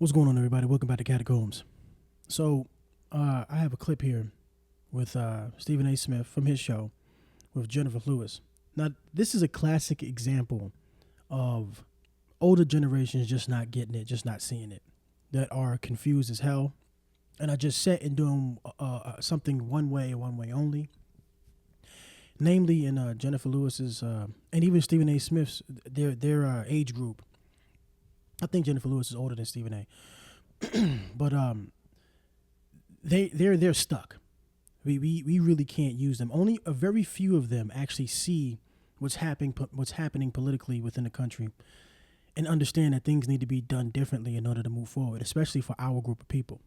What's going on, everybody? Welcome back to Catacombs. So, I have a clip here with Stephen A. Smith from his show with Jenifer Lewis. Now, this is a classic example of older generations just not getting it, just not seeing it, that are confused as hell, and are just set in doing something one way and one way only. Namely, in Jenifer Lewis's and even Stephen A. Smith's their age group. I think Jenifer Lewis is older than Stephen A. But they're stuck. We really can't use them. Only a very few of them actually see what's happening politically within the country, and understand that things need to be done differently in order to move forward, especially for our group of people.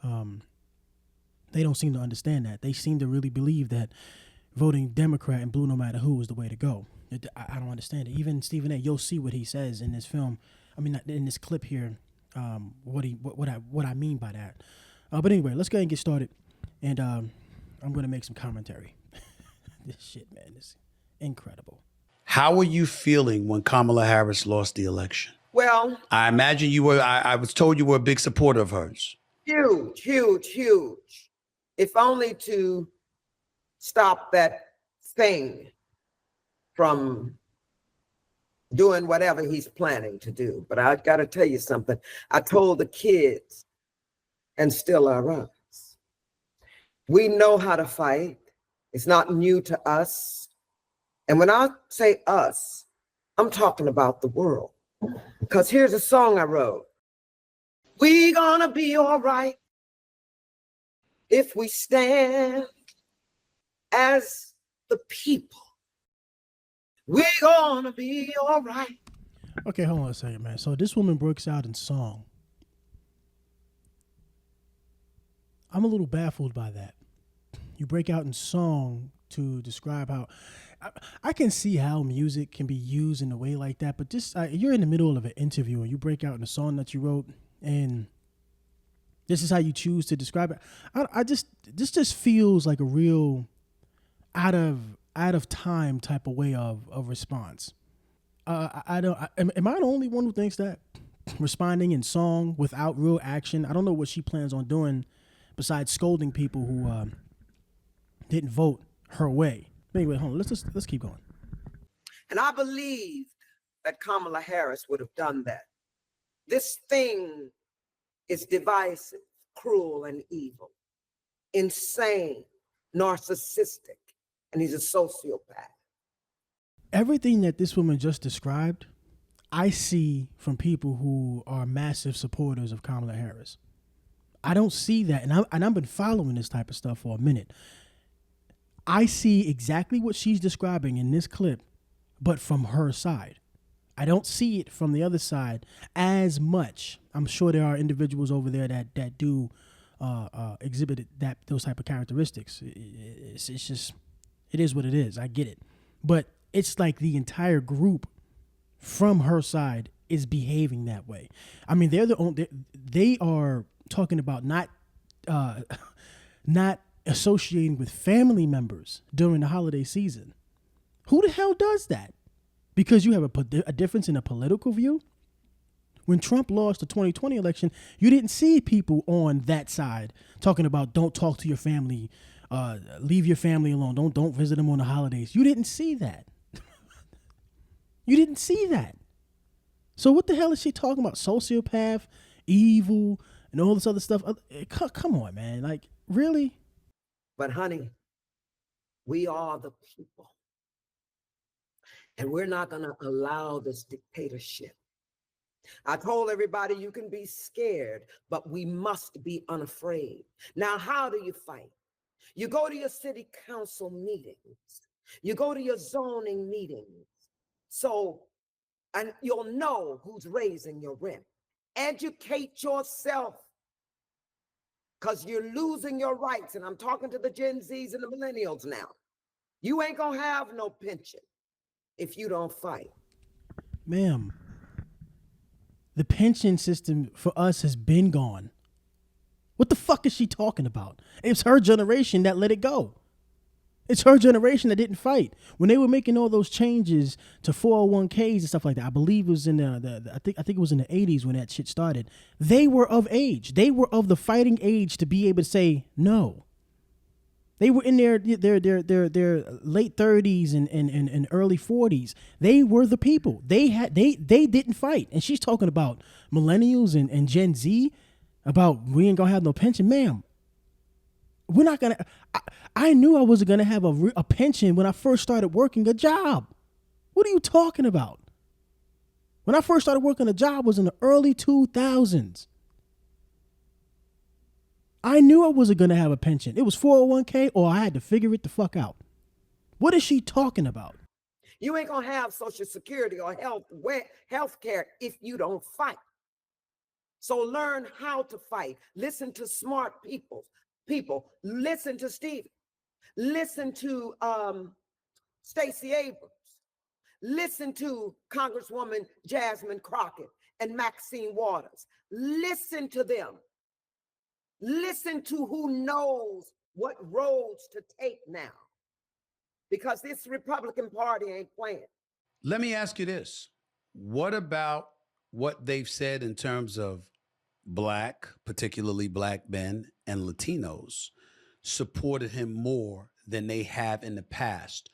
They don't seem to understand that. They seem to really believe that voting Democrat and blue no matter who is the way to go. I don't understand it. Even Stephen A., you'll see what he says in this film. I mean, in this clip here, what I mean by that. But anyway, let's go ahead and get started, and I'm going to make some commentary. This shit, man, is incredible. How were you feeling when Kamala Harris lost the election? Well, I imagine you were, I was told you were a big supporter of hers. huge, huge, huge. If only to stop that thing from doing whatever he's planning to do. But I got to tell you something. I told the kids, and still I rise. We know how to fight. It's not new to us. And when I say us, I'm talking about the world. Because here's a song I wrote. We gonna be all right if we stand as the people. We're gonna be all right. Okay, hold on a second, man. So this woman breaks out in song. I'm a little baffled by that. You break out in song to describe how... I can see how music can be used in a way like that, but just you're in the middle of an interview and you break out in a song that you wrote, and this is how you choose to describe it. This just feels like a real out of time type of way of response. Am I the only one who thinks that responding in song without real action? I don't know what she plans on doing besides scolding people who didn't vote her way. But anyway, hold on. Let's keep going. And I believed that Kamala Harris would have done that. This thing is divisive, cruel, and evil, insane, narcissistic, and he's a sociopath. Everything that this woman just described, I see from people who are massive supporters of Kamala Harris. I don't see that, and I've been following this type of stuff for a minute. I see exactly what she's describing in this clip, but from her side. I don't see it from the other side as much. I'm sure there are individuals over there that do exhibit those type of characteristics. It's just, it is what it is. I get it, but it's like the entire group from her side is behaving that way. I mean, they are talking about not associating with family members during the holiday season. Who the hell does that? Because you have a difference in a political view. When Trump lost the 2020 election, you didn't see people on that side talking about don't talk to your family, leave your family alone, don't visit them on the holidays. You didn't see that. You didn't see that. So what the hell is she talking about? Sociopath, evil, and all this other stuff. Come on, man. Like, really? But honey, we are the people. And we're not going to allow this dictatorship. I told everybody you can be scared, but we must be unafraid. Now, how do you fight? You go to your city council meetings. You go to your zoning meetings. And you'll know who's raising your rent. Educate yourself, because you're losing your rights. And I'm talking to the Gen Zs and the millennials now. You ain't going to have no pension if you don't fight. Ma'am, the pension system for us has been gone. What the fuck is she talking about? It's her generation that let it go. It's her generation that didn't fight. When they were making all those changes to 401ks and stuff like that, I believe it was in I think it was in the 80s when that shit started. They were of age. They were of the fighting age to be able to say no. They were in their late 30s and early 40s. They were the people. They didn't fight. And she's talking about millennials and Gen Z, about we ain't gonna have no pension. Ma'am, we're not gonna. I knew I wasn't gonna have a pension when I first started working a job. What are you talking about? When I first started working a job was in the early 2000s. I knew I wasn't gonna have a pension. It was 401k, or I had to figure it the fuck out. What is she talking about? You ain't gonna have Social Security or health care if you don't fight. So learn how to fight. Listen to smart people. Listen to Steve. Listen to Stacey Abrams. Listen to Congresswoman Jasmine Crockett and Maxine Waters. Listen to them. Listen to who knows what roads to take now, because this Republican Party ain't playing. Let me ask you this. What about what they've said in terms of Black, particularly Black men and Latinos, supported him more than they have in the past?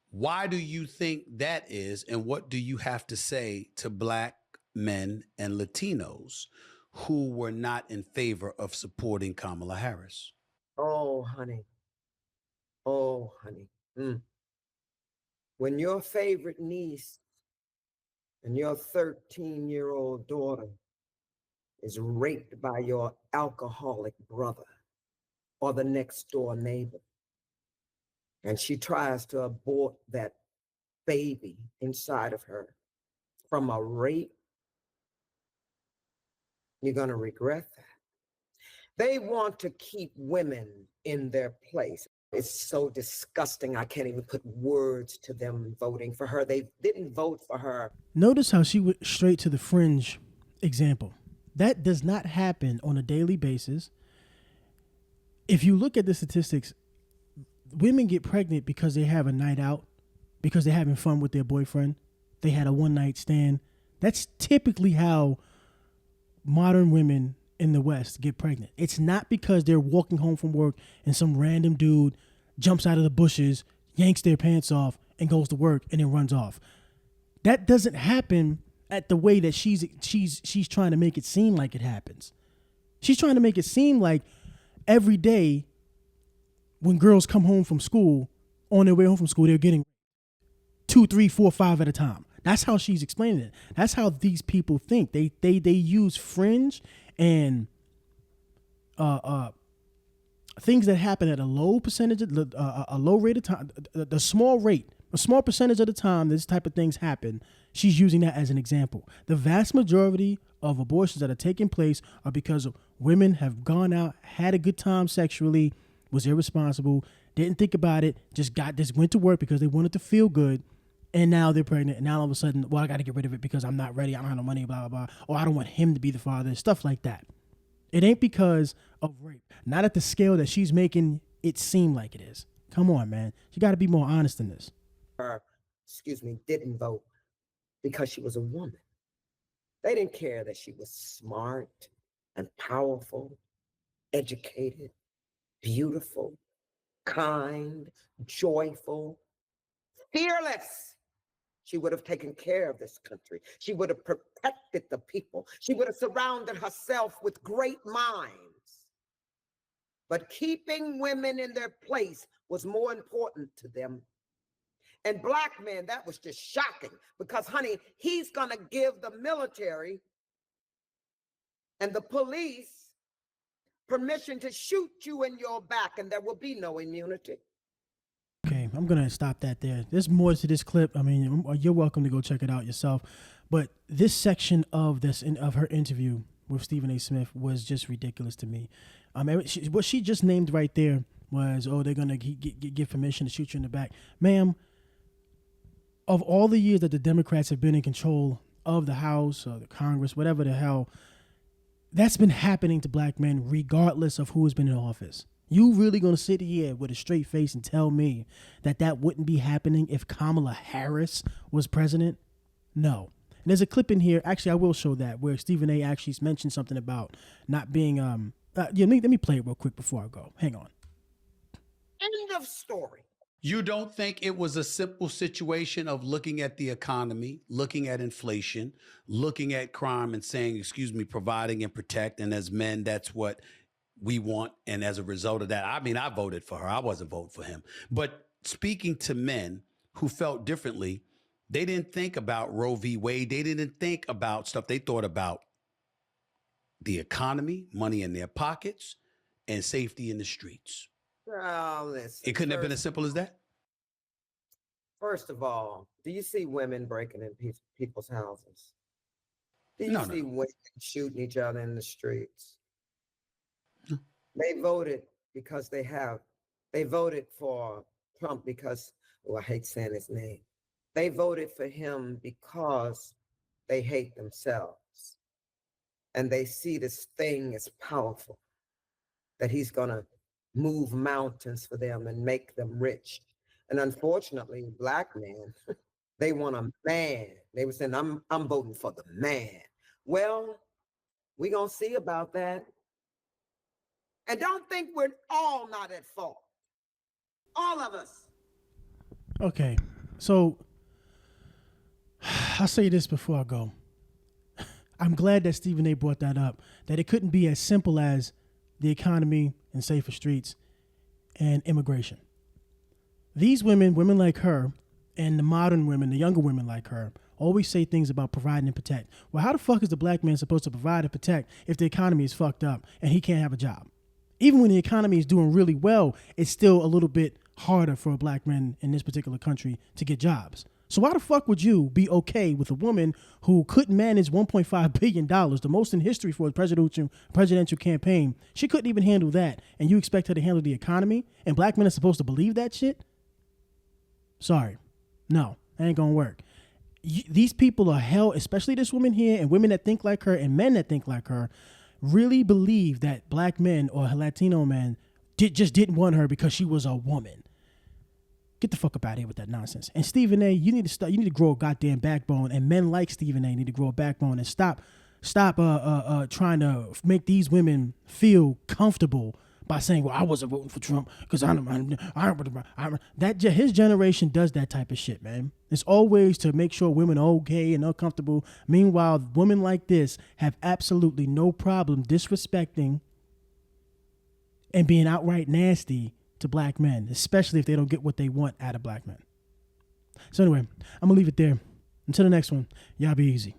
Why do you think that is? And what do you have to say to Black men and Latinos who were not in favor of supporting Kamala Harris? Oh, honey. Oh, honey. When your favorite niece and your 13-year-old daughter is raped by your alcoholic brother or the next door neighbor, and she tries to abort that baby inside of her from a rape, you're going to regret that. They want to keep women in their place. It's so disgusting. I can't even put words to them voting for her. They didn't vote for her. Notice how she went straight to the fringe example. That does not happen on a daily basis. If you look at the statistics, women get pregnant because they have a night out, because they're having fun with their boyfriend. They had a one-night stand. That's typically how modern women in the West get pregnant. It's not because they're walking home from work and some random dude jumps out of the bushes, yanks their pants off, and goes to work and then runs off. That doesn't happen at the way that she's trying to make it seem like it happens. She's trying to make it seem like every day when girls come home from school, on their way home from school, they're getting 2, 3, 4, 5 at a time. That's how she's explaining it. That's how these people think. They use fringe and things that happen at a low percentage, a low rate of time, a small percentage of the time this type of things happen. She's using that as an example. The vast majority of abortions that are taking place are because women have gone out, had a good time sexually, was irresponsible, didn't think about it, just went to work because they wanted to feel good, and now they're pregnant, and now all of a sudden, well, I got to get rid of it because I'm not ready, I don't have no money, blah, blah, blah, or I don't want him to be the father, stuff like that. It ain't because of rape. Not at the scale that she's making it seem like it is. Come on, man. You got to be more honest in this. Didn't vote because she was a woman. They didn't care that she was smart and powerful, educated, beautiful, kind, joyful, fearless. She would have taken care of this country. She would have protected the people. She would have surrounded herself with great minds. But keeping women in their place was more important to them. And Black men, that was just shocking because, honey, he's going to give the military and the police permission to shoot you in your back, and there will be no immunity. Okay, I'm going to stop that there. There's more to this clip. I mean, you're welcome to go check it out yourself. But this section of her interview with Stephen A. Smith was just ridiculous to me. What she just named right there was, they're going to give permission to shoot you in the back. Ma'am, of all the years that the Democrats have been in control of the House or the Congress, whatever the hell, that's been happening to Black men regardless of who has been in office. You really gonna sit here with a straight face and tell me that that wouldn't be happening if Kamala Harris was president? No. And there's a clip in here. Actually, I will show that where Stephen A. actually mentioned something about not being. Let me play it real quick before I go. Hang on. End of story. You don't think it was a simple situation of looking at the economy, looking at inflation, looking at crime and saying, excuse me, providing and protect. And as men, that's what we want. And as a result of that, I mean, I voted for her. I wasn't voting for him. But speaking to men who felt differently, they didn't think about Roe v. Wade. They didn't think about stuff. They thought about the economy, money in their pockets, and safety in the streets. Listen, It couldn't have been as simple as that. First of all, do you see women breaking in people's houses? Do you see women shooting each other in the streets? No. They voted because they voted for Trump because, I hate saying his name. They voted for him because they hate themselves. And they see this thing as powerful, that he's going to move mountains for them and make them rich. And unfortunately, black men, they want a man. They were saying, I'm voting for the man. Well, we're going to see about that. And don't think we're all not at fault. All of us. Okay, so I'll say this before I go. I'm glad that Stephen A. brought that up, that it couldn't be as simple as the economy and safer streets and immigration. These women like her, and the modern women, the younger women like her, always say things about providing and protect. Well, how the fuck is the black man supposed to provide and protect if the economy is fucked up and he can't have a job? Even when the economy is doing really well, it's still a little bit harder for a black man in this particular country to get jobs. So why the fuck would you be okay with a woman who couldn't manage $1.5 billion, the most in history for a presidential campaign? She couldn't even handle that, and you expect her to handle the economy? And black men are supposed to believe that shit? Sorry. No, that ain't gonna work. These people are hell, especially this woman here, and women that think like her and men that think like her, really believe that black men or Latino men just didn't want her because she was a woman. Get the fuck up out of here with that nonsense. And Stephen A., you need to grow a goddamn backbone, and men like Stephen A. need to grow a backbone and stop trying to make these women feel comfortable by saying, well, I wasn't voting for Trump because his generation does that type of shit, man. It's always to make sure women are okay and uncomfortable. Meanwhile, women like this have absolutely no problem disrespecting and being outright nasty to black men, especially if they don't get what they want out of black men. So anyway, I'm going to leave it there. Until the next one, y'all be easy.